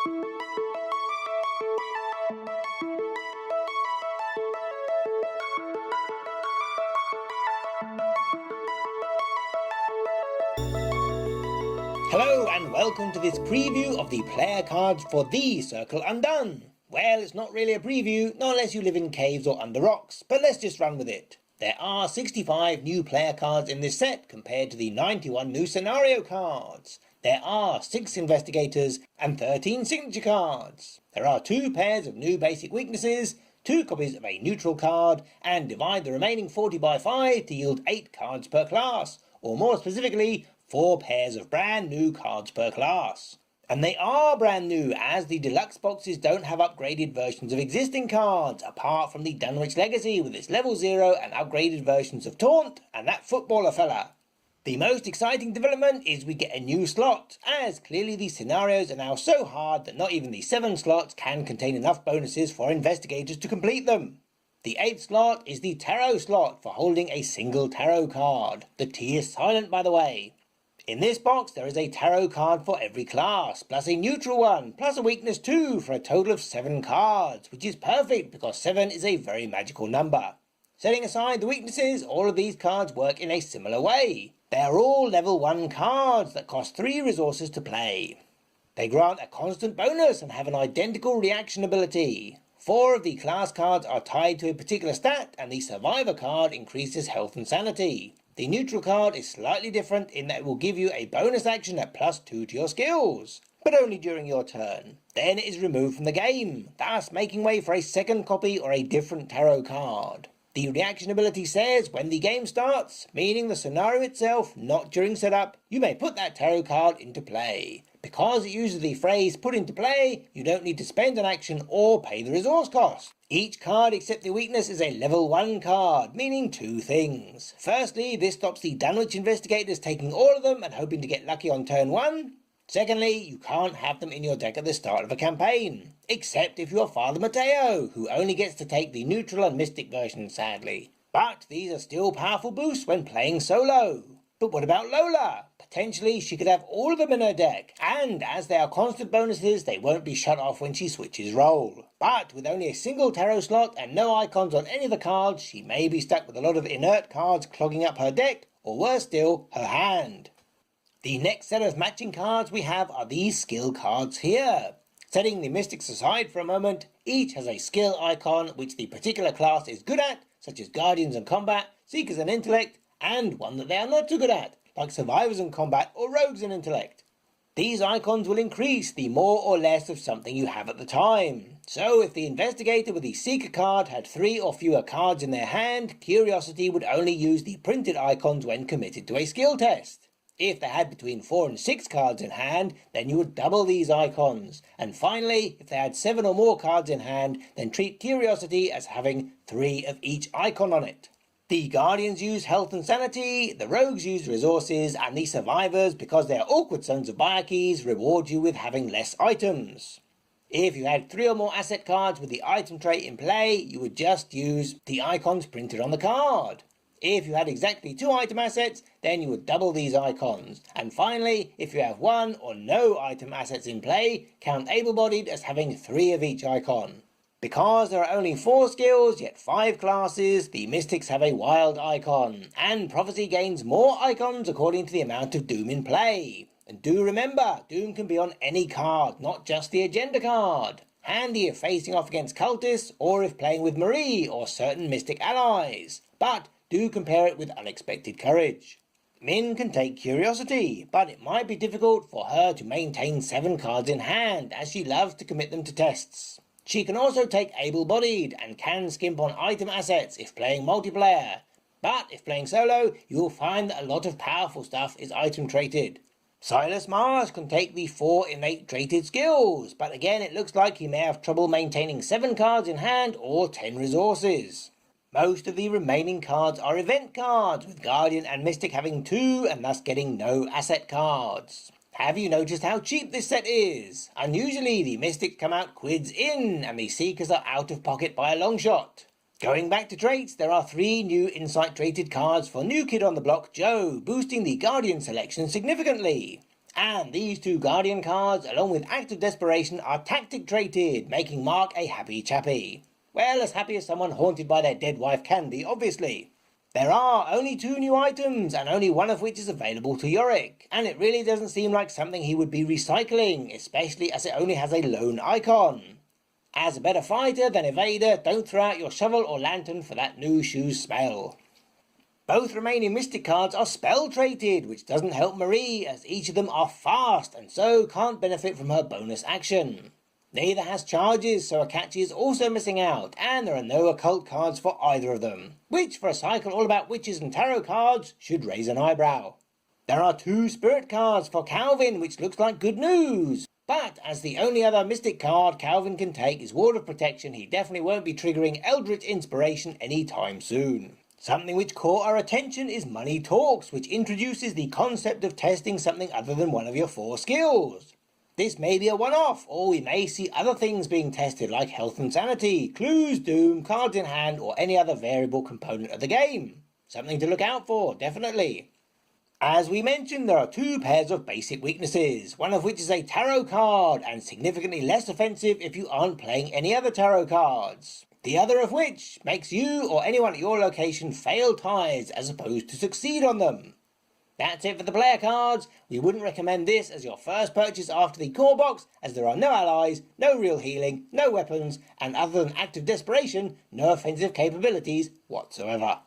Hello and welcome to this preview of the player cards for the Circle Undone. Well, it's not really a preview, not unless you live in caves or under rocks, but let's just run with it. There are 65 new player cards in this set compared to the 91 new scenario cards. There are 6 investigators and 13 signature cards. There are 2 pairs of new basic weaknesses, 2 copies of a neutral card, and divide the remaining 40 by 5 to yield 8 cards per class, or more specifically, 4 pairs of brand new cards per class. And they are brand new, as the deluxe boxes don't have upgraded versions of existing cards, apart from the Dunwich Legacy with its level 0 and upgraded versions of Taunt and that footballer fella. The most exciting development is we get a new slot, as clearly these scenarios are now so hard that not even the 7 slots can contain enough bonuses for investigators to complete them. The 8th slot is the tarot slot for holding a single tarot card. The T is silent, by the way. In this box there is a tarot card for every class, plus a neutral one, plus a weakness too, for a total of 7 cards, which is perfect because 7 is a very magical number. Setting aside the weaknesses, all of these cards work in a similar way. They are all level 1 cards that cost 3 resources to play. They grant a constant bonus and have an identical reaction ability. 4 of the class cards are tied to a particular stat, and the survivor card increases health and sanity. The neutral card is slightly different in that it will give you a bonus action at +2 to your skills, but only during your turn. Then it is removed from the game, thus making way for a second copy or a different tarot card. The reaction ability says when the game starts, meaning the scenario itself, not during setup, you may put that tarot card into play. Because it uses the phrase put into play, you don't need to spend an action or pay the resource cost. Each card except the weakness is a level 1 card, meaning 2 things. Firstly, this stops the Dunwich investigators taking all of them and hoping to get lucky on turn 1. Secondly, you can't have them in your deck at the start of a campaign, except if you're Father Mateo, who only gets to take the neutral and mystic version, sadly. But these are still powerful boosts when playing solo. But what about Lola? Potentially she could have all of them in her deck, and as they are constant bonuses, they won't be shut off when she switches role. But with only a single tarot slot and no icons on any of the cards, she may be stuck with a lot of inert cards clogging up her deck, or worse still, her hand. The next set of matching cards we have are these skill cards here. Setting the mystics aside for a moment, each has a skill icon which the particular class is good at, such as Guardians and Combat, Seekers and Intellect, and one that they are not too good at, like Survivors in Combat or Rogues in Intellect. These icons will increase the more or less of something you have at the time. So if the investigator with the Seeker card had 3 or fewer cards in their hand, Curiosity would only use the printed icons when committed to a skill test. If they had between 4 and 6 cards in hand, then you would double these icons. And finally, if they had 7 or more cards in hand, then treat Curiosity as having 3 of each icon on it. The Guardians use health and sanity, the Rogues use resources, and the Survivors, because they are awkward sons of Byakhee, reward you with having less items. If you had 3 or more asset cards with the item trait in play, you would just use the icons printed on the card. If you had exactly 2 item assets, then you would double these icons. And finally, if you have 1 or no item assets in play, count able-bodied as having 3 of each icon. Because there are only 4 skills, yet 5 classes, the Mystics have a wild icon, and Prophecy gains more icons according to the amount of Doom in play. And do remember, Doom can be on any card, not just the agenda card. Handy if facing off against cultists, or if playing with Marie or certain Mystic allies. But do compare it with Unexpected Courage. Min can take Curiosity, but it might be difficult for her to maintain 7 cards in hand, as she loves to commit them to tests. She can also take Able-Bodied, and can skimp on item assets if playing multiplayer. But if playing solo, you will find that a lot of powerful stuff is item traded. Silas Mars can take the 4 innate traded skills, but again it looks like he may have trouble maintaining 7 cards in hand or 10 resources. Most of the remaining cards are event cards, with Guardian and Mystic having 2 and thus getting no asset cards. Have you noticed how cheap this set is? Unusually, the Mystics come out quids in, and the Seekers are out of pocket by a long shot. Going back to traits, there are 3 new Insight traded cards for new kid on the block Joe, boosting the Guardian selection significantly. And these two Guardian cards, along with Act of Desperation, are tactic traded, making Mark a happy chappy. Well, as happy as someone haunted by their dead wife Candy, obviously. There are only 2 new items, and only one of which is available to Yorick, and it really doesn't seem like something he would be recycling, especially as it only has a lone icon. As a better fighter than evader, don't throw out your shovel or lantern for that new shoes smell. Both remaining Mystic cards are spell traded, which doesn't help Marie, as each of them are fast and so can't benefit from her bonus action. Neither has charges, so Akachi is also missing out, and there are no occult cards for either of them, which for a cycle all about witches and tarot cards should raise an eyebrow. There are 2 spirit cards for Calvin, which looks like good news, but as the only other Mystic card Calvin can take is Ward of Protection, he definitely won't be triggering Eldritch Inspiration anytime soon. Something which caught our attention is Money Talks, which introduces the concept of testing something other than one of your 4 skills. This may be a one-off, or we may see other things being tested like health and sanity, clues, doom, cards in hand, or any other variable component of the game. Something to look out for, definitely. As we mentioned, there are 2 pairs of basic weaknesses, one of which is a tarot card, and significantly less offensive if you aren't playing any other tarot cards. The other of which makes you or anyone at your location fail ties as opposed to succeed on them. That's it for the player cards. We wouldn't recommend this as your first purchase after the core box, as there are no allies, no real healing, no weapons, and other than Act of Desperation, no offensive capabilities whatsoever.